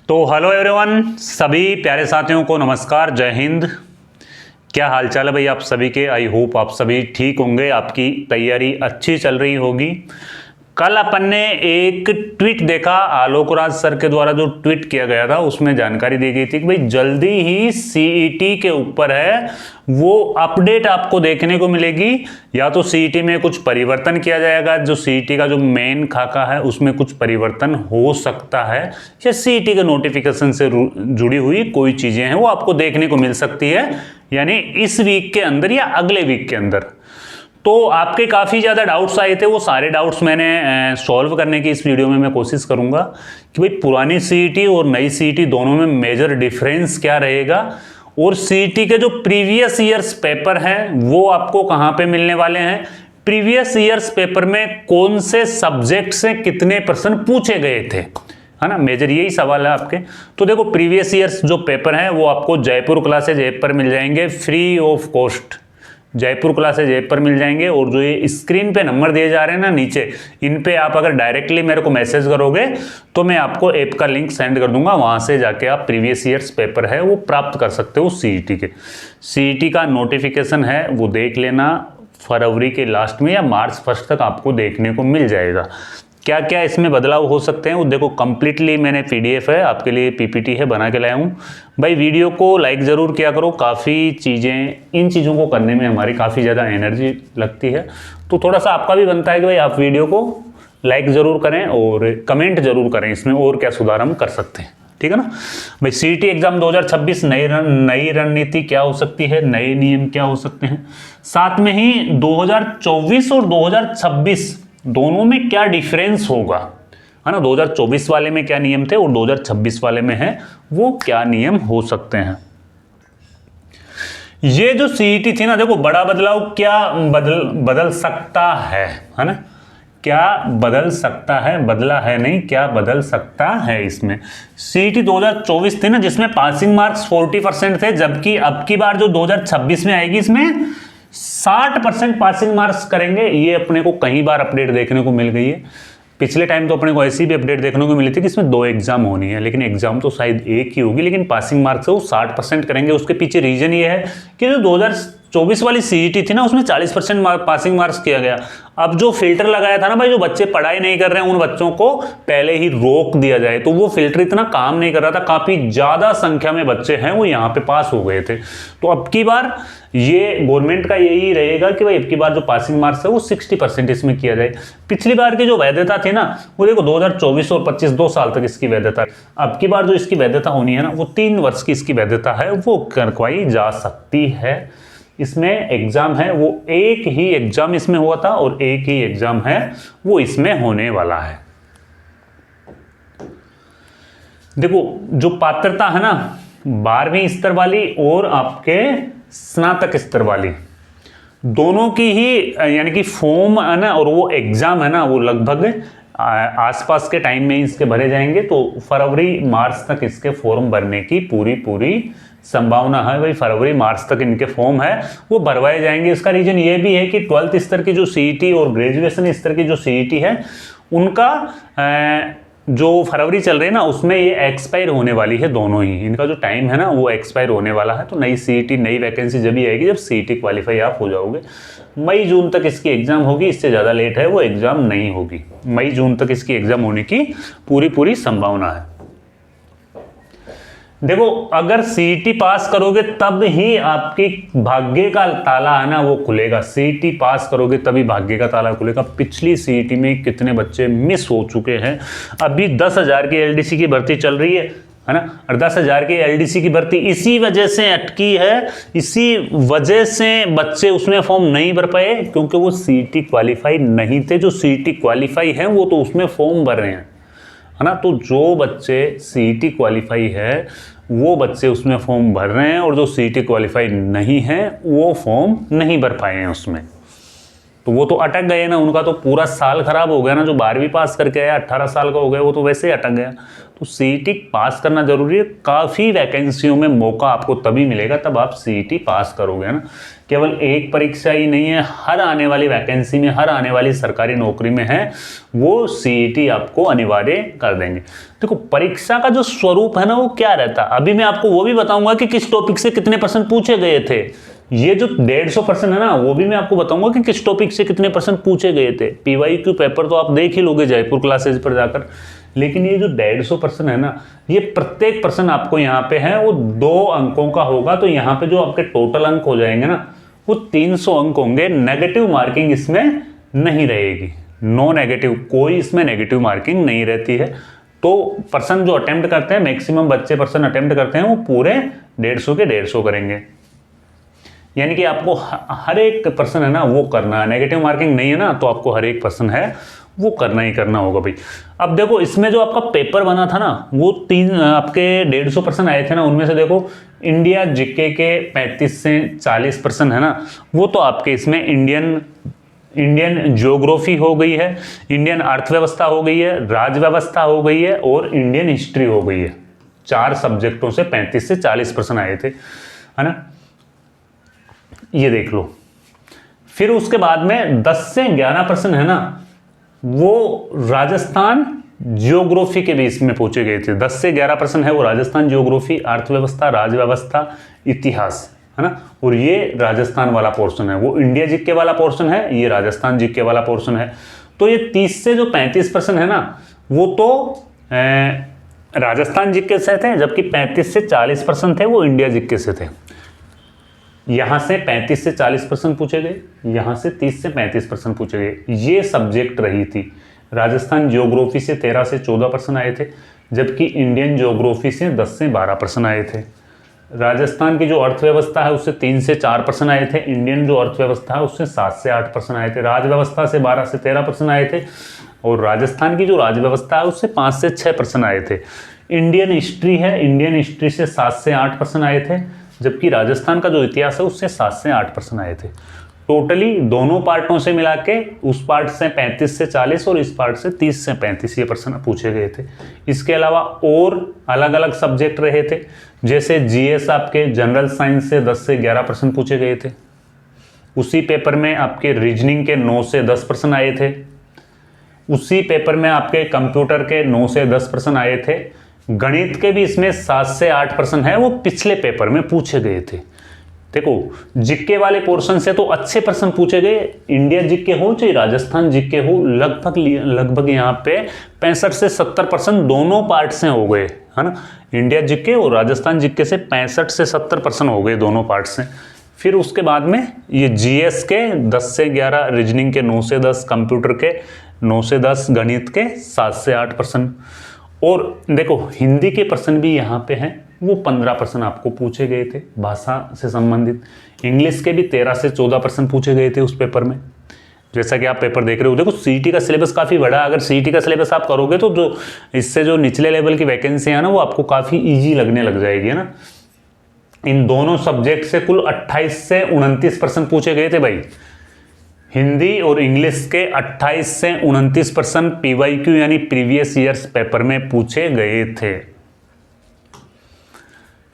तो hello everyone, सभी प्यारे साथियों को नमस्कार, जय हिंद। क्या हालचाल है भाई आप सभी के। आई होप आप सभी ठीक होंगे, आपकी तैयारी अच्छी चल रही होगी। कल अपन ने एक ट्वीट देखा, आलोक राज सर के द्वारा जो ट्वीट किया गया था उसमें जानकारी दी गई थी कि भाई जल्दी ही सीईटी के ऊपर है वो अपडेट आपको देखने को मिलेगी। या तो सीईटी में कुछ परिवर्तन किया जाएगा, जो सीईटी का जो मेन खाका है उसमें कुछ परिवर्तन हो सकता है, या सीईटी के नोटिफिकेशन से जुड़ी हुई कोई चीजें हैं वो आपको देखने को मिल सकती है, यानी इस वीक के अंदर या अगले वीक के अंदर। तो आपके काफ़ी ज़्यादा डाउट्स आए थे, वो सारे डाउट्स मैंने सॉल्व करने की इस वीडियो में मैं कोशिश करूंगा कि भाई पुरानी सीईटी और नई सीईटी दोनों में मेजर डिफरेंस क्या रहेगा, और सीईटी के जो प्रीवियस ईयर्स पेपर हैं वो आपको कहाँ पे मिलने वाले हैं, प्रीवियस ईयर्स पेपर में कौन से सब्जेक्ट से कितने प्रश्न पूछे गए थे, है ना। मेजर यही सवाल है आपके। तो देखो, प्रीवियस ईयर्स जो पेपर हैं वो आपको जयपुर क्लासेज ऐप पर मिल जाएंगे free of cost. Jaipur classes app पर मिल जाएंगे, और जो ये स्क्रीन पे नंबर दिए जा रहे हैं ना नीचे, इन पे आप अगर डायरेक्टली मेरे को मैसेज करोगे तो मैं आपको ऐप का लिंक सेंड कर दूंगा, वहां से जाके आप प्रीवियस ईयर्स पेपर है वो प्राप्त कर सकते हो। सीईटी के सीईटी का नोटिफिकेशन है वो देख लेना, फरवरी के लास्ट में या मार्च फर्स्ट तक आपको देखने को मिल जाएगा। क्या क्या इसमें बदलाव हो सकते हैं वो देखो, कंप्लीटली मैंने पीडीएफ है आपके लिए, पीपीटी है बना के लाया हूँ भाई। वीडियो को लाइक ज़रूर किया करो, काफ़ी चीज़ें, इन चीज़ों को करने में हमारी काफ़ी ज़्यादा एनर्जी लगती है, तो थोड़ा सा आपका भी बनता है कि भाई आप वीडियो को लाइक ज़रूर करें और कमेंट ज़रूर करें इसमें और क्या सुधार हम कर सकते हैं, ठीक है ना भाई। सीईटी एग्जाम 2026 नई रणनीति क्या हो सकती है, नए नियम क्या हो सकते हैं, साथ में ही 2024 और 2026 दोनों में क्या डिफरेंस होगा, है ना। 2024 वाले में क्या नियम थे और 2026 वाले में है वो क्या नियम हो सकते हैं। ये जो सीईटी थी ना, देखो बड़ा बदलाव क्या बदल सकता है ना। क्या बदल सकता है, बदला है नहीं, क्या बदल सकता है इसमें। सीईटी 2024 थी ना जिसमें पासिंग मार्क्स 40% थे, जबकि अब की बार जो 2026 में आएगी इसमें 60% पासिंग मार्क्स करेंगे। ये अपने को कई बार अपडेट देखने को मिल गई है। पिछले टाइम तो अपने को ऐसी भी अपडेट देखने को मिली थी कि इसमें 2 एग्जाम होनी है, लेकिन एग्जाम तो शायद एक ही होगी, लेकिन पासिंग मार्क्स वो 60% करेंगे। उसके पीछे रीजन ये है कि जो 2024 वाली सीईटी थी ना उसमें 40% पासिंग मार्क्स किया गया। अब जो फिल्टर लगाया था ना भाई, जो बच्चे पढ़ाई नहीं कर रहे हैं उन बच्चों को पहले ही रोक दिया जाए, तो वो फिल्टर इतना काम नहीं कर रहा था, काफी ज्यादा संख्या में बच्चे हैं वो यहाँ पे पास हो गए थे। तो अब की बार ये गवर्नमेंट का यही रहेगा कि भाई अब की बार जो पासिंग मार्क्स है वो 60% इसमें किया जाए। पिछली बार की जो वैधता थी ना वो देखो 2024 और 25 2 साल तक इसकी वैधता। अब की बार जो इसकी वैधता होनी है ना वो 3 वर्ष की इसकी वैधता है, वो करवाई जा सकती है। इसमें एग्जाम है वो एक ही एग्जाम इसमें हुआ था और एक ही एग्जाम है वो इसमें होने वाला है। देखो जो पात्रता है ना 12वीं स्तर वाली और आपके स्नातक स्तर वाली, दोनों की ही यानी कि फॉर्म है ना और वो एग्जाम है ना वो लगभग आसपास के टाइम में इसके भरे जाएंगे। तो फरवरी मार्च तक इसके फॉर्म भरने की पूरी संभावना है भाई। फरवरी मार्च तक इनके फॉर्म है वो भरवाए जाएंगे। इसका रीजन ये भी है कि 12th स्तर की जो सीईटी और ग्रेजुएशन स्तर की जो सीईटी है उनका जो फरवरी चल रही है ना उसमें ये एक्सपायर होने वाली है, दोनों ही इनका जो टाइम है ना वो एक्सपायर होने वाला है। तो नई सीईटी नई वैकेंसी जब भी आएगी जब सीईटी क्वालिफाई आप हो जाओगे। मई जून तक इसकी एग्जाम होगी, इससे ज़्यादा लेट है वो एग्जाम नहीं होगी। मई जून तक इसकी एग्जाम होने की पूरी संभावना है। देखो अगर सीईटी पास करोगे तब ही आपकी भाग्य का ताला है ना वो खुलेगा। सीईटी पास करोगे तभी भाग्य का ताला खुलेगा। पिछली सीईटी में कितने बच्चे मिस हो चुके हैं। अभी 10,000 की एलडीसी की भर्ती चल रही है ना, और 10,000 की एलडीसी की भर्ती इसी वजह से अटकी है, इसी वजह से बच्चे उसमें फॉर्म नहीं भर पाए क्योंकि वो सीईटी क्वालिफाई नहीं थे। जो सीईटी क्वालिफाई है वो तो उसमें फॉर्म भर रहे हैं, है ना। तो जो बच्चे सीईटी क्वालिफाई है वो बच्चे उसमें फॉर्म भर रहे हैं, और जो सीईटी क्वालिफाई नहीं है वो फॉर्म नहीं भर पाए हैं उसमें। तो वो तो अटक गए ना, उनका तो पूरा साल खराब हो गया ना। जो 12वीं पास करके आया 18 साल का हो गया वो तो वैसे ही अटक गया। तो सीईटी पास करना जरूरी है। काफ़ी वैकेंसियों में मौका आपको तभी मिलेगा तब आप सीईटी पास करोगे ना। केवल एक परीक्षा ही नहीं है, हर आने वाली वैकेंसी में, हर आने वाली सरकारी नौकरी में है वो सीईटी आपको अनिवार्य कर देंगे। देखो परीक्षा का जो स्वरूप है ना वो क्या रहता है, अभी मैं आपको वो भी बताऊंगा कि किस टॉपिक से कितने % पूछे गए थे। ये जो 150% है ना वो भी मैं आपको बताऊंगा कि किस टॉपिक से कितने % पूछे गए थे। पीवाईक्यू पेपर तो आप देख ही लोगे जयपुर क्लासेज पर जाकर, लेकिन ये जो 150% है ना ये प्रत्येक प्रश्न आपको यहाँ पे है वो 2 अंकों का होगा। तो यहाँ पे जो आपके टोटल अंक हो जाएंगे ना वो 300 अंक होंगे। नेगेटिव मार्किंग इसमें नहीं रहेगी, नो नेगेटिव, कोई इसमें नेगेटिव मार्किंग नहीं रहती है। तो पर्सन जो अटेम्प्ट करते हैं, मैक्सिमम बच्चे पर्सन अटेम्प्ट करते हैं वो पूरे 150 के 150 करेंगे। यानी कि आपको हर एक पर्सन है ना वो करना है, नेगेटिव मार्किंग नहीं है ना तो आपको हर एक पर्सन है वो करना ही करना होगा भाई। अब देखो इसमें जो आपका पेपर बना था ना वो आपके 150% आए थे ना, उनमें से देखो इंडिया जीके के 35 से 40% है ना वो तो आपके इसमें इंडियन ज्योग्राफी हो गई है, इंडियन अर्थव्यवस्था हो गई है, राज व्यवस्था हो गई है और इंडियन हिस्ट्री हो गई है। 4 सब्जेक्टों से 35 से 40% आए थे, है ना, ये देख लो। फिर उसके बाद में 10 से 11% है ना वो राजस्थान ज्योग्राफी के बेस में पूछे गए थे। 10 से 11% है वो राजस्थान ज्योग्राफी, अर्थव्यवस्था, राजव्यवस्था, इतिहास, है ना। और ये राजस्थान वाला पोर्शन है, वो इंडिया जीके वाला पोर्शन है, ये राजस्थान जीके वाला पोर्शन है। तो ये 30 से जो 35% है ना वो तो राजस्थान जीके से थे, जबकि 35 से 40% थे वो इंडिया जीके से थे। यहाँ से 35 से 40% पूछे गए, यहाँ से 30 से 35% पूछे गए। ये सब्जेक्ट रही थी। राजस्थान ज्योग्राफी से 13 से 14% आए थे, जबकि इंडियन ज्योग्राफी से 10 से 12% आए थे। राजस्थान की जो अर्थव्यवस्था है उससे 3 से 4% आए थे, इंडियन जो अर्थव्यवस्था है उससे 7 से 8% आए थे। राजव्यवस्था से 12 से 13% आए थे और राजस्थान की जो राजव्यवस्था है उससे 5 से 6% आए थे। इंडियन हिस्ट्री है, इंडियन हिस्ट्री से 7 से 8% आए थे, जबकि राजस्थान का जो इतिहास है उससे 7 से 8% आए थे। टोटली दोनों पार्टों से मिला के उस पार्ट से 35 से 40 और इस पार्ट से 30 से 35 ये % पूछे गए थे। इसके अलावा और अलग अलग सब्जेक्ट रहे थे, जैसे जीएस आपके जनरल साइंस से 10 से 11% पूछे गए थे। उसी पेपर में आपके रीजनिंग के 9 से 10% आए थे। उसी पेपर में आपके कंप्यूटर के 9 से 10% आए थे। गणित के भी इसमें 7 से 8% है, वो पिछले पेपर में पूछे गए थे। देखो जीके पोर्शन से तो अच्छे प्रश्न पूछे गए, इंडिया जीके हो चाहे राजस्थान जीके हो, लगभग यहाँ पे 65 से 70% दोनों पार्ट से हो गए, है ना। इंडिया जीके और राजस्थान जीके से 65 से 70% हो गए दोनों पार्ट से। फिर उसके बाद में ये जीएस के 10 से 11, रीजनिंग के 9 से 10, कंप्यूटर के 9 से 10, गणित के 7 से 8%। और देखो हिंदी के प्रश्न भी यहाँ पे हैं, वो 15% आपको पूछे गए थे भाषा से संबंधित। इंग्लिश के भी 13 से 14% पूछे गए थे उस पेपर में। जैसा कि आप पेपर देख रहे हो, देखो सीईटी का सिलेबस काफ़ी बड़ा है। अगर सीईटी का सिलेबस आप करोगे तो जो इससे जो निचले लेवल की वैकेंसी है ना वो आपको काफ़ी ईजी लगने लग जाएगी, है ना। इन दोनों सब्जेक्ट से कुल 28 से 29% पूछे गए थे भाई। हिंदी और इंग्लिश के 28 से 29% पीवाईक्यू यानी प्रीवियस ईयर्स पेपर में पूछे गए थे।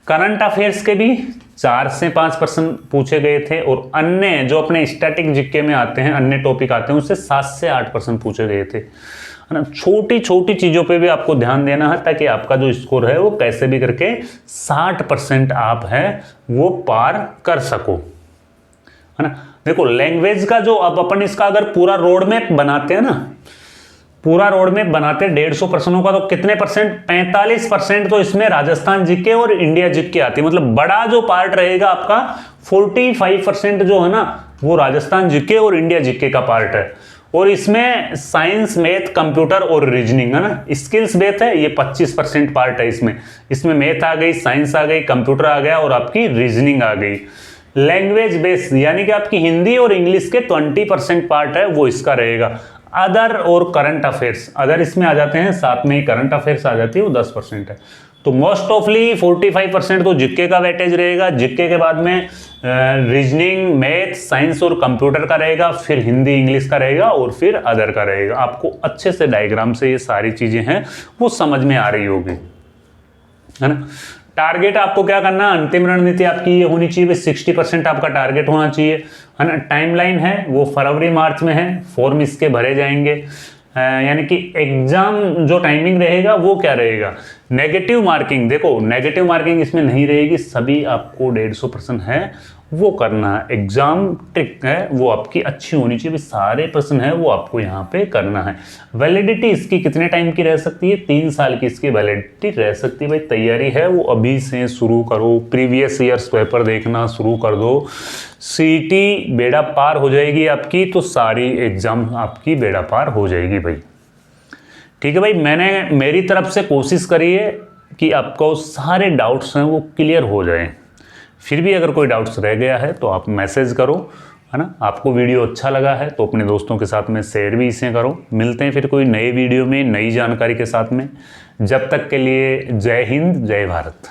करंट अफेयर्स के भी 4 से 5% पूछे गए थे और अन्य जो अपने स्टैटिक जीके में आते हैं, अन्य टॉपिक आते हैं, उससे 7 से 8% पूछे गए थे, है ना। छोटी छोटी चीज़ों पे भी आपको ध्यान देना है ताकि आपका जो स्कोर है वो कैसे भी करके 60% आप है वो पार कर सको, है ना। देखो लैंग्वेज का जो अब अपन इसका अगर पूरा रोड मैप बनाते हैं ना, पूरा रोड मैप बनाते 150 प्रश्नों का, तो कितने %? 45% तो इसमें राजस्थान जीके और इंडिया जीके आती है। मतलब बड़ा जो पार्ट रहेगा आपका 45% जो है ना वो राजस्थान जीके और इंडिया जीके का पार्ट है। और इसमें साइंस, मैथ, कंप्यूटर और रीजनिंग, है ना। स्किल्स बेस्ड है, ये 25% पार्ट है इसमें मैथ आ गई, साइंस आ गई, कंप्यूटर आ गया और आपकी रीजनिंग आ गई। लैंग्वेज बेस्ड यानी कि आपकी हिंदी और इंग्लिश के 20% पार्ट है वो इसका रहेगा। अदर और करंट अफेयर्स, अदर इसमें आ जाते हैं, साथ में ही करंट अफेयर्स आ जाती है, वो 10% है। तो मोस्ट ऑफली 45% तो जीके का वेटेज रहेगा। जीके के बाद में रीजनिंग, मैथ, साइंस और कंप्यूटर का रहेगा, फिर हिंदी इंग्लिश का रहेगा और फिर अदर का रहेगा। आपको अच्छे से डायग्राम से ये सारी चीज़ें हैं वो समझ में आ रही होगी, है ना। टारगेट आपको क्या करना, अंतिम रणनीति आपकी ये होनी चाहिए, 60% आपका टारगेट होना चाहिए, है ना। टाइमलाइन है वो फरवरी मार्च में है, फॉर्म इसके भरे जाएंगे। यानी कि एग्जाम जो टाइमिंग रहेगा वो क्या रहेगा, नेगेटिव मार्किंग। देखो नेगेटिव मार्किंग इसमें नहीं रहेगी, सभी आपको 150% है वो करना है। एग्जाम ट्रिक है वो आपकी अच्छी होनी चाहिए, सारे प्रश्न है वो आपको यहाँ पे करना है। वैलिडिटी इसकी कितने टाइम की रह सकती है, 3 साल की इसकी वैलिडिटी रह सकती है। भाई तैयारी है वो अभी से शुरू करो, प्रीवियस ईयर्स पेपर देखना शुरू कर दो। सीईटी बेड़ा पार हो जाएगी आपकी, तो सारी एग्जाम आपकी बेड़ा पार हो जाएगी भाई। ठीक है भाई, मैंने मेरी तरफ से कोशिश करी है कि आपको सारे डाउट्स हैं वो क्लियर हो जाएं। फिर भी अगर कोई डाउट्स रह गया है तो आप मैसेज करो, है ना। आपको वीडियो अच्छा लगा है तो अपने दोस्तों के साथ में शेयर भी इसे करो। मिलते हैं फिर कोई नए वीडियो में नई जानकारी के साथ में। जब तक के लिए जय हिंद, जय भारत।